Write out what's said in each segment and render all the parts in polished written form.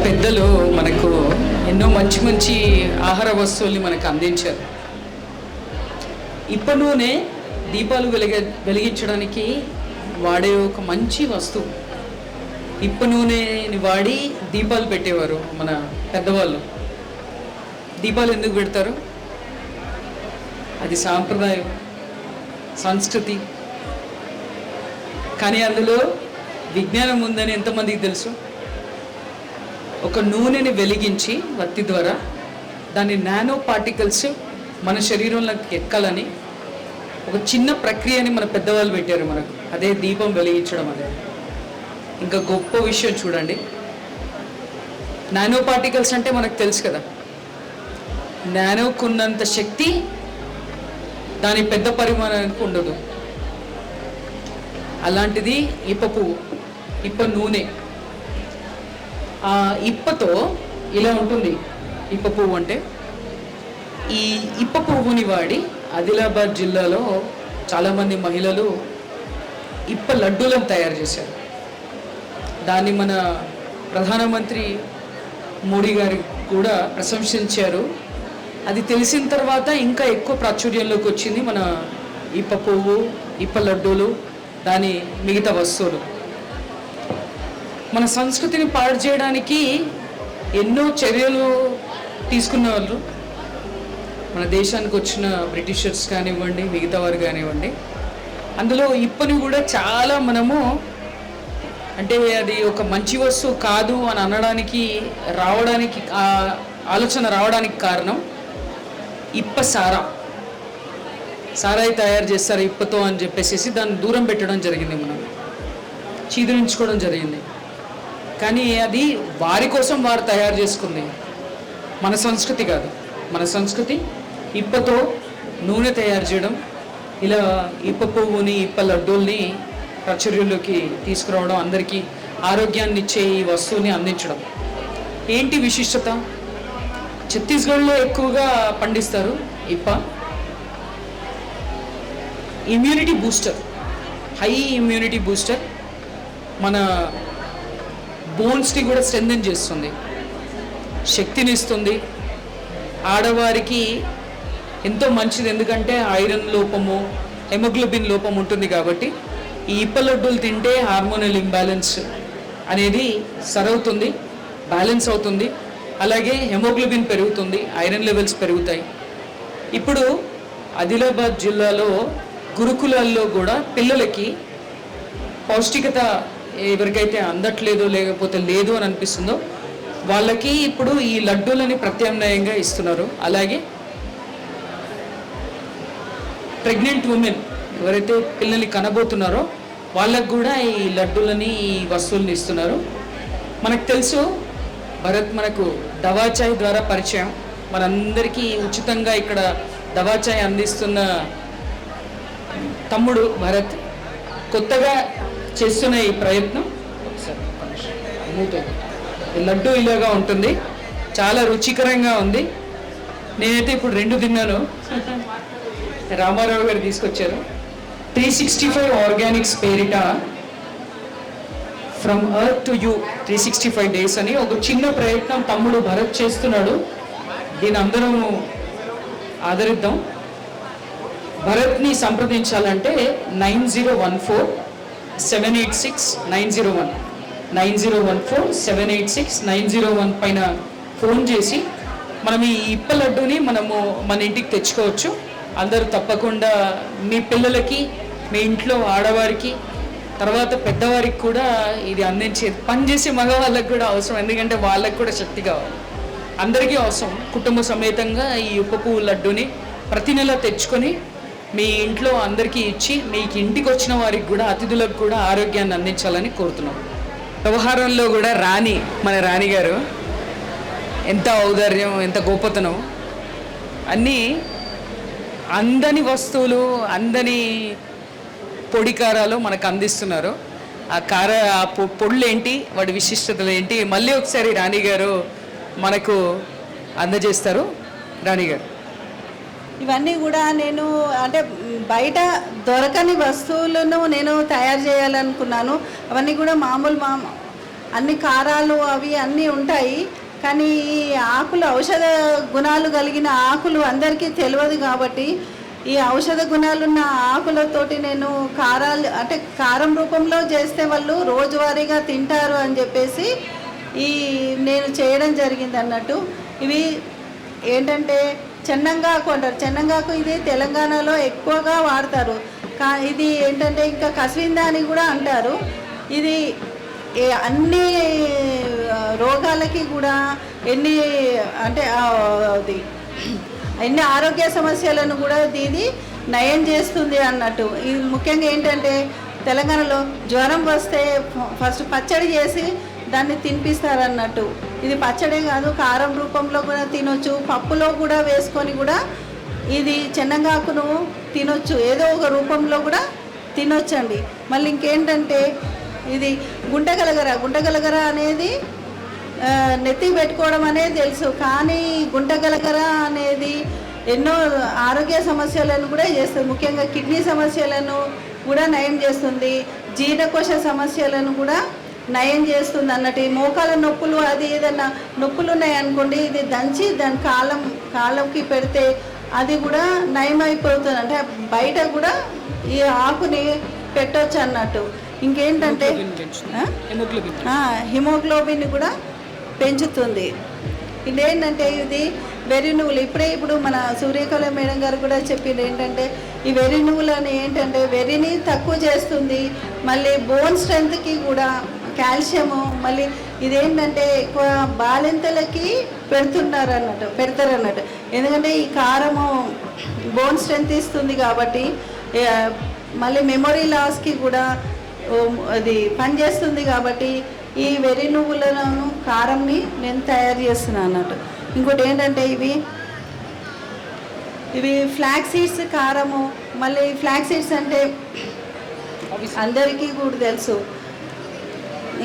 పెద్దలు మనకు ఎన్నో మంచి మంచి ఆహార వస్తువుల్ని మనకు అందించారు. ఇప్పటి నూనె దీపాలు వెలిగించడానికి వాడే ఒక మంచి వస్తువు. ఇప్ప నూనెని వాడి దీపాలు పెట్టేవారు మన పెద్దవాళ్ళు. దీపాలు ఎందుకు పెడతారు? అది సాంప్రదాయం, సంస్కృతి. కానీ అందులో విజ్ఞానం ఉందని ఎంతమందికి తెలుసు? ఒక నూనెని వెలిగించి వత్తి ద్వారా దాని నానో పార్టికల్స్ మన శరీరంలోకి ఎక్కాలని ఒక చిన్న ప్రక్రియని మన పెద్దవాళ్ళు పెట్టారు మనకు. అదే దీపం వెలిగించడం అనేది. ఇంకా గొప్ప విషయం చూడండి, నానో పార్టికల్స్ అంటే మనకు తెలుసు కదా, నానోకున్నంత శక్తి దాని పెద్ద పరిమాణానికి ఉండదు. అలాంటిది ఇప్ప పువ్వు, ఇప్ప నూనె. ఆ ఇప్పతో ఇలా ఉంటుంది ఇప్ప పువ్వు అంటే. ఈ ఇప్ప పువ్వుని వాడి ఆదిలాబాద్ జిల్లాలో చాలామంది మహిళలు ఇప్ప లడ్డూలను తయారు చేశారు. దాన్ని మన ప్రధానమంత్రి మోడీ గారు కూడా ప్రశంసించారు. అది తెలిసిన తర్వాత ఇంకా ఎక్కువ ప్రాచుర్యంలోకి వచ్చింది మన ఇప్ప పువ్వు, ఇప్ప లడ్డూలు, దాని మిగతా వస్తువులు. మన సంస్కృతిని పాడు చేయడానికి ఎన్నో చర్యలు తీసుకున్న వాళ్ళు, మన దేశానికి వచ్చిన బ్రిటిషర్స్ కానివ్వండి, మిగతా వారు కానివ్వండి. అందులో ఇప్పని కూడా చాలా మనము అంటే అది ఒక మంచి వస్తువు కాదు అని అనడానికి రావడానికి ఆలోచన రావడానికి కారణం ఇప్ప సారాయి తయారు చేస్తారు ఇప్పతో అని చెప్పేసి దాన్ని దూరం పెట్టడం జరిగింది, మనం చీదరించుకోవడం జరిగింది. కానీ అది వారి కోసం వారు తయారు చేసుకుంది, మన సంస్కృతి కాదు. మన సంస్కృతి ఇప్పతో నూనె తయారు చేయడం, ఇలా ఇప్ప పువ్వుని, ఇప్ప లడ్డూల్ని ప్రాచుర్యంలోకి తీసుకురావడం, అందరికీ ఆరోగ్యాన్ని ఇచ్చే ఈ వస్తువుని అందించడం. ఏంటి విశిష్టత? ఛత్తీస్గఢ్లో ఎక్కువగా పండిస్తారు ఇప్ప. Immunity booster, high immunity booster. మన బోన్స్ని కూడా స్ట్రెంథెన్ చేస్తుంది, శక్తిని ఇస్తుంది. ఆడవారికి ఎంతో మంచిది, ఎందుకంటే ఐరన్ లోపము, హెమోగ్లోబిన్ లోపం ఉంటుంది కాబట్టి ఈ ఇప్ప లడ్డూలు తింటే హార్మోనల్ ఇంబ్యాలెన్స్ అనేది సరవుతుంది, బ్యాలెన్స్ అవుతుంది. అలాగే హెమోగ్లోబిన్ పెరుగుతుంది, ఐరన్ లెవెల్స్ పెరుగుతాయి. ఇప్పుడు ఆదిలాబాద్ జిల్లాలో గురుకులాల్లో కూడా పిల్లలకి పౌష్టికత ఎవరికైతే అందట్లేదో లేకపోతే లేదు అని అనిపిస్తుందో వాళ్ళకి ఇప్పుడు ఈ లడ్డూలని ప్రత్యామ్నాయంగా ఇస్తున్నారు. అలాగే ప్రెగ్నెంట్ ఉమెన్ ఎవరైతే పిల్లల్ని కనబోతున్నారో వాళ్ళకు కూడా ఈ లడ్డూలని, ఈ వస్తువులని ఇస్తున్నారు. మనకు తెలుసు భరత్ మనకు దవాచాయ్ ద్వారా పరిచయం. మనందరికీ ఉచితంగా ఇక్కడ దవాచాయ్ అందిస్తున్న తమ్ముడు భరత్ కొత్తగా చేస్తున్న ఈ ప్రయత్నం. లడ్డు ఇలాగా ఉంటుంది, చాలా రుచికరంగా ఉంది. నేనైతే ఇప్పుడు 2 తిన్నాను, రామారావు గారు తీసుకొచ్చారు. 365 ఆర్గానిక్స్ పేరిట from earth to you 365 days అని ఒక చిన్న ప్రయత్నం తమ్ముడు భరత్ చేస్తున్నాడు. దీని అందరం ఆదరిద్దాం. భరత్ని సంప్రదించాలంటే 9014-786-901 9014-786-901 పైన ఫోన్ చేసి మనం ఈ ఇప్ప లడ్డూని మనము మన ఇంటికి తెచ్చుకోవచ్చు. అందరూ తప్పకుండా మీ పిల్లలకి, మీ ఇంట్లో ఆడవారికి, తర్వాత పెద్దవారికి కూడా ఇది అందించే పనిచేసే మగవాళ్ళకి కూడా అవసరం, ఎందుకంటే వాళ్ళకి కూడా శక్తి కావాలి. అందరికీ అవసరం. కుటుంబ సమేతంగా ఈ ఇప్ప పువ్వు లడ్డూని ప్రతి నెల తెచ్చుకొని మీ ఇంట్లో అందరికీ ఇచ్చి మీకు ఇంటికి వచ్చిన వారికి కూడా, అతిథులకు కూడా ఆరోగ్యాన్ని అందించాలని కోరుతున్నాం. వ్యవహారంలో కూడా మన రాణి గారు ఎంత ఔదార్యం, ఎంత గొప్పతనం. అన్నీ అందని వస్తువులు, అందని పొడి కారాలు మనకు అందిస్తున్నారు. ఆ పొడులు ఏంటి, వాటి విశిష్టతలు ఏంటి, మళ్ళీ ఒకసారి రాణి గారు మనకు అందజేస్తారు. రాణి గారు. ఇవన్నీ కూడా నేను అంటే బయట దొరకని వస్తువులను నేను తయారు చేయాలనుకున్నాను. అవన్నీ కూడా అన్ని కారాలు అవి అన్నీ ఉంటాయి. కానీ ఈ ఆకులు ఔషధ గుణాలు కలిగిన ఆకులు అందరికీ తెలియదు కాబట్టి ఈ ఔషధ గుణాలున్న ఆకులతోటి నేను కారాలు అంటే కారం రూపంలో చేస్తే వాళ్ళు రోజువారీగా తింటారు అని చెప్పేసి నేను చేయడం జరిగింది అన్నట్టు. ఇవి ఏంటంటే చెన్నంగాకు అంటారు. చెన్నంగాకు ఇది తెలంగాణలో ఎక్కువగా వాడతారు. ఇది ఏంటంటే ఇంకా కస్విందా అని కూడా అంటారు. ఇది అన్ని రోగాలకి కూడా ఎన్ని ఆరోగ్య సమస్యలను కూడా ఇది నయం చేస్తుంది అన్నట్టు. ఇది ముఖ్యంగా ఏంటంటే తెలంగాణలో జ్వరం వస్తే ఫస్ట్ పచ్చడి చేసి దాన్ని తినిపిస్తారన్నట్టు. ఇది పచ్చడే కాదు, కారం రూపంలో కూడా తినొచ్చు, పప్పులో కూడా వేసుకొని కూడా ఇది చెన్నంగాకును తినొచ్చు, ఏదో ఒక రూపంలో కూడా తినొచ్చండి. మళ్ళీ ఇంకేంటంటే ఇది గుంటగలగర అనేది నెత్తి పెట్టుకోవడం అనేది తెలుసు, కానీ గుంటగలగర అనేది ఎన్నో ఆరోగ్య సమస్యలను కూడా చేస్తుంది. ముఖ్యంగా కిడ్నీ సమస్యలను కూడా నయం చేస్తుంది, జీర్ణకోశ సమస్యలను కూడా నయం చేస్తుంది అన్నట్టు. ఈ మోకాల నొప్పులు అది ఏదైనా నొప్పులు ఉన్నాయనుకోండి, ఇది దంచి దాని కాలంకి పెడితే అది కూడా నయం అయిపోతుంది. అంటే బయట కూడా ఈ ఆకుని పెట్టవచ్చు అన్నట్టు. ఇంకేంటంటే హిమోగ్లోబిన్ కూడా పెంచుతుంది. ఇదేంటంటే ఇది వెర్రి నువ్వులు. ఇప్పుడు మన సూర్యకళ మేడం గారు కూడా చెప్పింది ఏంటంటే ఈ వెర్రి నువ్వులని ఏంటంటే వెర్రిని తక్కువ చేస్తుంది, మళ్ళీ బోన్ స్ట్రెంత్కి కూడా కాల్షియము, మళ్ళీ ఇదేంటంటే ఎక్కువ బాలింతలకి పెడతారు అన్నట్టు. ఎందుకంటే ఈ కారము బోన్ స్ట్రెంత్ ఇస్తుంది కాబట్టి, మళ్ళీ మెమొరీ లాస్కి కూడా అది పనిచేస్తుంది కాబట్టి ఈ వెర్రి నువ్వులను కారంని నేను తయారు చేస్తున్నాను అన్నట్టు. ఇంకోటి ఏంటంటే ఇవి ఫ్లాక్ సీడ్స్ కారము. మళ్ళీ ఫ్లాక్ సీడ్స్ అంటే అందరికీ కూడా తెలుసు,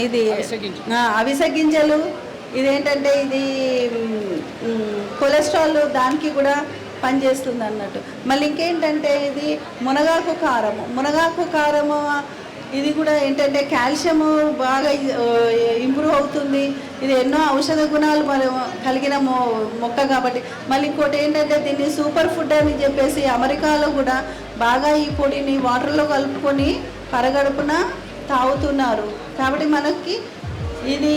ఇది అవిసె గింజలు. ఇదేంటంటే ఇది కొలెస్ట్రాల్ దానికి కూడా పనిచేస్తుంది అన్నట్టు. మళ్ళీ ఇంకేంటంటే ఇది మునగాకు కారము ఇది కూడా ఏంటంటే కాల్షియము బాగా ఇంప్రూవ్ అవుతుంది. ఇది ఎన్నో ఔషధ గుణాలు కలిగిన మొక్క కాబట్టి. మళ్ళీ ఇంకోటి ఏంటంటే దీన్ని సూపర్ ఫుడ్ అని చెప్పేసి అమెరికాలో కూడా బాగా ఈ పొడిని వాటర్లో కలుపుకొని పరగడుపున తాగుతున్నారు. కాబట్టి మనకి ఇది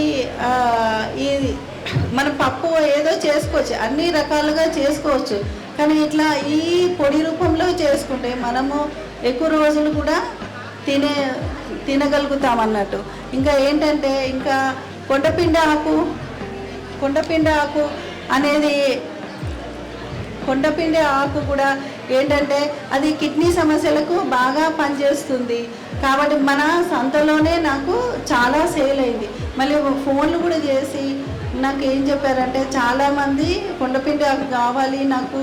మన పప్పు ఏదో చేసుకోవచ్చు, అన్ని రకాలుగా చేసుకోవచ్చు, కానీ ఇట్లా ఈ పొడి రూపంలో చేసుకుంటే మనము ఎక్కువ రోజులు కూడా తినగలుగుతాం అన్నట్టు. ఇంకా ఏంటంటే ఇంకా కొండపిండి ఆకు అనేది కొండపిండి ఆకు కూడా ఏంటంటే అది కిడ్నీ సమస్యలకు బాగా పనిచేస్తుంది. కాబట్టి మన సంతలోనే నాకు చాలా సేల్ అయింది. మళ్ళీ ఫోన్లు కూడా చేసి నాకు ఏం చెప్పారంటే చాలామంది కొండపిండి ఆకు కావాలి, నాకు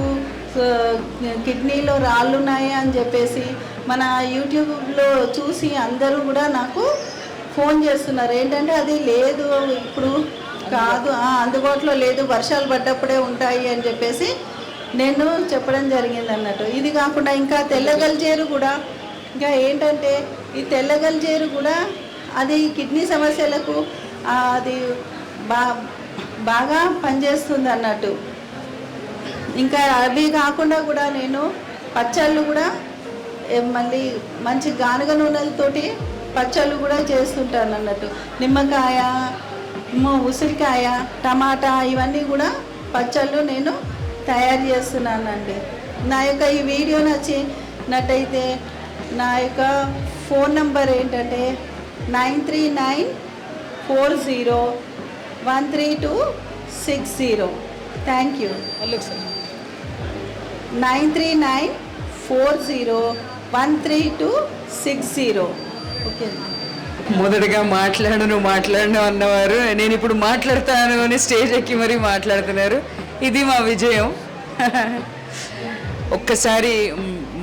కిడ్నీలో రాళ్ళు ఉన్నాయి అని చెప్పేసి మన యూట్యూబ్లో చూసి అందరూ కూడా నాకు ఫోన్ చేస్తున్నారు. ఏంటంటే అది లేదు, ఇప్పుడు కాదు, అందుబాటులో లేదు, వర్షాలు పడ్డప్పుడే ఉంటాయి అని చెప్పేసి నేను చెప్పడం జరిగింది అన్నట్టు. ఇది కాకుండా ఇంకా తెల్లగల్జేరు కూడా, ఇంకా ఏంటంటే ఈ తెల్లగల్జేరు కూడా అది కిడ్నీ సమస్యలకు అది బాగా పనిచేస్తుంది అన్నట్టు. ఇంకా అవి కాకుండా కూడా నేను పచ్చళ్ళు కూడా మళ్ళీ మంచి గానుగ నూనెలతోటి పచ్చళ్ళు కూడా చేస్తుంటాను అన్నట్టు. నిమ్మకాయ, ఉసిరికాయ, టమాటా ఇవన్నీ కూడా పచ్చళ్ళు నేను తయారు చేస్తున్నానండి. నా యొక్క ఈ వీడియో నచ్చినట్టయితే నా యొక్క ఫోన్ నంబర్ ఏంటంటే 9394013260. Thank you. 9394013260. ఓకే. మొదటగా మాట్లాడను అన్నవారు నేను ఇప్పుడు మాట్లాడతాను అని స్టేజ్ ఎక్కి మరీ మాట్లాడుతున్నారు. ఇది మా విజయం. ఒక్కసారి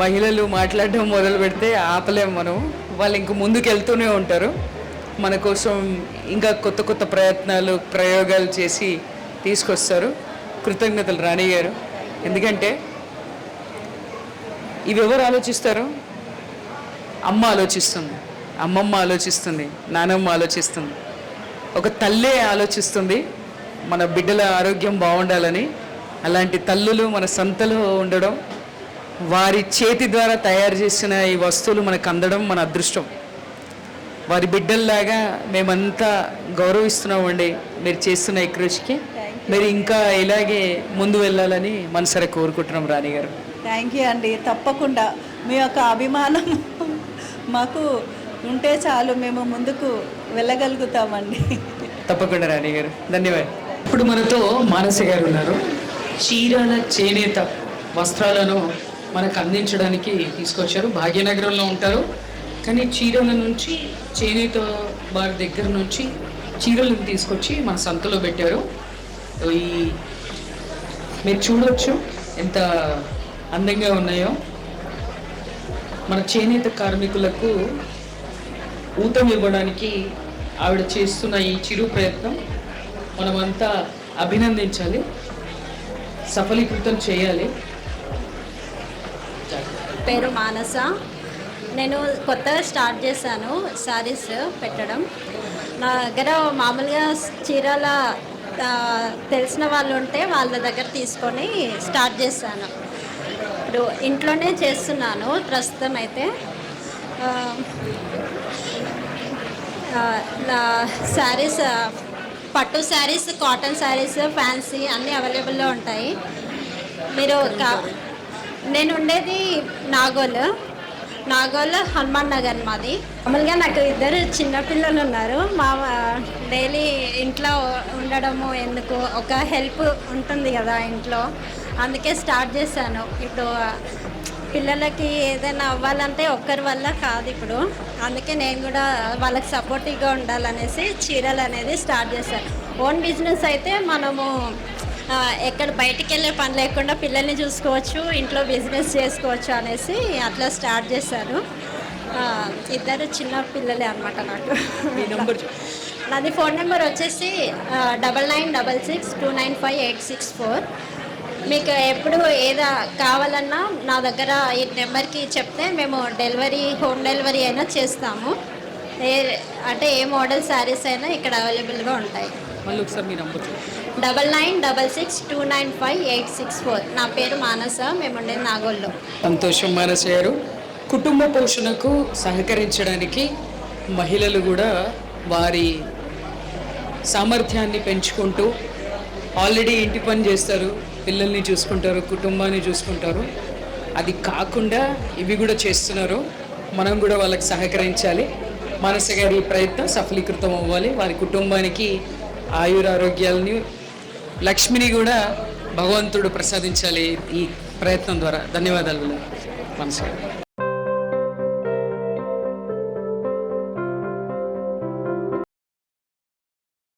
మహిళలు మాట్లాడడం మొదలు పెడితే ఆపలేము మనం. వాళ్ళు ఇంక ముందుకు వెళ్తూనే ఉంటారు. మన కోసం ఇంకా కొత్త కొత్త ప్రయోగాలు చేసి తీసుకొస్తారు. కృతజ్ఞతలు రాణి గారు. ఎందుకంటే ఇవి ఎవరు ఆలోచిస్తారు? అమ్మ ఆలోచిస్తుంది, అమ్మమ్మ ఆలోచిస్తుంది, నానమ్మ ఆలోచిస్తుంది, ఒక తల్లే ఆలోచిస్తుంది మన బిడ్డల ఆరోగ్యం బాగుండాలని. అలాంటి తల్లులు మన సంతలో ఉండడం, వారి చేతి ద్వారా తయారు చేసిన ఈ వస్తువులు మనకు అందడం మన అదృష్టం. వారి బిడ్డల్లాగా మేమంతా గౌరవిస్తున్నామండి మీరు చేస్తున్న ఈ కృషికి. మీరు ఇంకా ఇలాగే ముందు వెళ్ళాలని మనసారా కోరుకుంటున్నాం రాణి గారు. థ్యాంక్ యూ అండి. తప్పకుండా మీ యొక్క అభిమానం మాకు ఉంటే చాలు, మేము ముందుకు వెళ్ళగలుగుతామండి. తప్పకుండా రాణి గారు, ధన్యవాదాలు. ఇప్పుడు మనతో మానస గారు ఉన్నారు. చీరల చేనేత వస్త్రాలను మనకు అందించడానికి తీసుకొచ్చారు. భాగ్యనగరంలో ఉంటారు, కానీ చీరల నుంచి చేనేత వారి దగ్గర నుంచి చీరలను తీసుకొచ్చి మన సంతలో పెట్టారు. ఈ మీరు చూడవచ్చు ఎంత అందంగా ఉన్నాయో. మన చేనేత కార్మికులకు ఊతం ఇవ్వడానికి ఆవిడ చేస్తున్న ఈ చిరు ప్రయత్నం మనమంతా అభినందించాలి, సఫలీకృతం చేయాలి. పేరు మానస. నేను కొత్తగా స్టార్ట్ చేశాను శారీస్ పెట్టడం. నా దగ్గర మామూలుగా చీరల తెలిసిన వాళ్ళు ఉంటే వాళ్ళ దగ్గర తీసుకొని స్టార్ట్ చేశాను. ఇప్పుడు ఇంట్లోనే చేస్తున్నాను ప్రస్తుతం అయితే. శారీస్, పట్టు శారీస్, కాటన్ శారీస్, ఫ్యాన్సీ అన్నీ అవైలబుల్లో ఉంటాయి. మీరు నేను ఉండేది నాగోల్ హనుమాన్ నగర్ మాది. మామూలుగా నాకు 2 చిన్నపిల్లలు ఉన్నారు. డైలీ ఇంట్లో ఉండడము ఎందుకు, ఒక హెల్ప్ ఉంటుంది కదా ఇంట్లో, అందుకే స్టార్ట్ చేశాను. ఇప్పుడు పిల్లలకి ఏదైనా అవ్వాలంటే ఒక్కరి వల్ల కాదు ఇప్పుడు, అందుకే నేను కూడా వాళ్ళకి సపోర్టివ్గా ఉండాలనేసి చీరలు అనేది స్టార్ట్ చేశాను. ఓన్ బిజినెస్ అయితే మనము ఎక్కడ బయటికి వెళ్ళే పని లేకుండా పిల్లల్ని చూసుకోవచ్చు, ఇంట్లో బిజినెస్ చేసుకోవచ్చు అనేసి అట్లా స్టార్ట్ చేశాను. 2 చిన్న పిల్లలే అనమాట నాకు. నాది ఫోన్ నెంబర్ వచ్చేసి 9966295864. మీకు ఎప్పుడు ఏదో కావాలన్నా నా దగ్గర ఈ నెంబర్కి చెప్తే మేము హోమ్ డెలివరీ అయినా చేస్తాము. అంటే ఏ మోడల్ శారీస్ అయినా ఇక్కడ అవైలబుల్గా ఉంటాయి. 9966295864. నా పేరు మానస, మేము ఉండేది నాగోల్లో. సంతోషం మానస గారు. కుటుంబ పోషణకు సహకరించడానికి మహిళలు కూడా వారి సామర్థ్యాన్ని పెంచుకుంటూ ఆల్రెడీ ఇంటి పని చేస్తారు, పిల్లల్ని చూసుకుంటారు, కుటుంబాన్ని చూసుకుంటారు. అది కాకుండా ఇవి కూడా చేస్తున్నారు. మనం కూడా వాళ్ళకి సహకరించాలి. మానస గారి ప్రయత్నం సఫలీకృతం అవ్వాలి. వారి కుటుంబానికి ఆయురారోగ్యాలని, లక్ష్మిని కూడా భగవంతుడు ప్రసాదించాలి ఈ ప్రయత్నం ద్వారా. ధన్యవాదాలు మనసు.